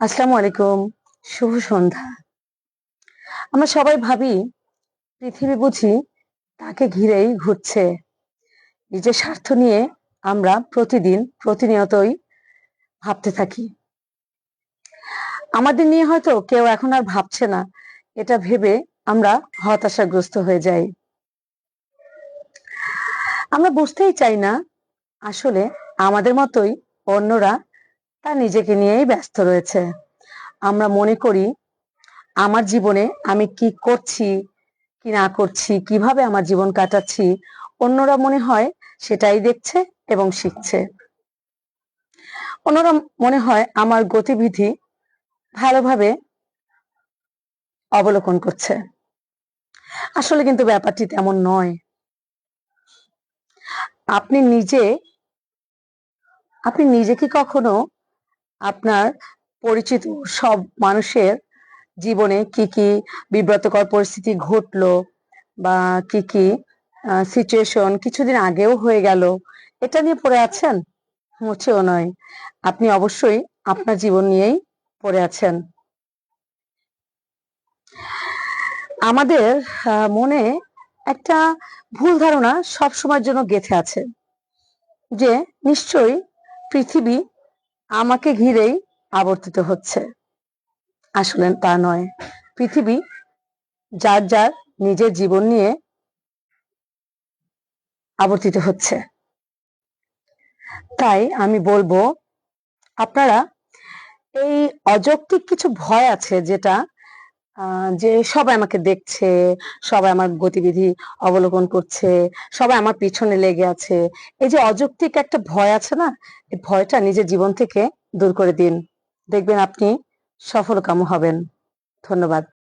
আসসালামু আলাইকুম। শুভ সন্ধ্যা। আমরা সবাই ভাবি পৃথিবী বুঝি তাকে ঘিরেই ঘুরছে। নিজের স্বার্থ নিয়ে আমরা প্রতিনিয়তই ভাবতে থাকি। আমাদের নিয়ে হয়তো কেউ এখন আর ভাবছে না। এটা ভেবে আমরা হতাশাগ্রস্ত হয়ে যাই। আমরা বুঝতেই চাই না আসলে আমাদের মতোই অন্যরা তার নিজেকে নিয়েই ব্যস্ত রয়েছে। আমরা মনে করি আমার জীবনে আমি কি করছি, কি না করছি, কিভাবে আমার জীবন কাটাচ্ছি, অন্যরা মনে হয় সেটাই দেখছে এবং শিখছে। অন্যরা মনে হয় আমার গতিবিধি ভালোভাবে অবলোকন করছে। আসলে কিন্তু ব্যাপারটি তেমন নয়। আপনি নিজে আপনি নিজে কি কখনো আপনার পরিচিত সব মানুষের জীবনে কি কি বিব্রতকর পরিস্থিতি ঘটলো বা কি কি সিচুয়েশন কিছুদিন আগেও হয়ে গেল, এটা নিয়ে পড়ে আছেন? মোটেও নয়। আপনি অবশ্যই আপনার জীবন নিয়েই পড়ে আছেন। আমাদের মনে একটা ভুল ধারণা সবসময়ের জন্য গেঁথে আছে যে নিশ্চয়ই পৃথিবী আমাকে ঘিরেই আবর্তিত হচ্ছে। আসলে তা নয়। পৃথিবী যার নিজের জীবন নিয়ে আবর্তিত হচ্ছে। তাই আমি বলবো আপনারা এই অযৌক্তিক কিছু ভয় আছে যেটা যে সবাই আমাকে দেখছে, সবাই আমার গতিবিধি অবলোকন করছে, সবাই আমার পিছনে লেগে আছে। এই যে অযৌক্তিক একটা ভয় আছে না? এই ভয়টা নিজের জীবন থেকে দূর করে দিন। দেখবেন আপনি সফলকাম হবেন। ধন্যবাদ।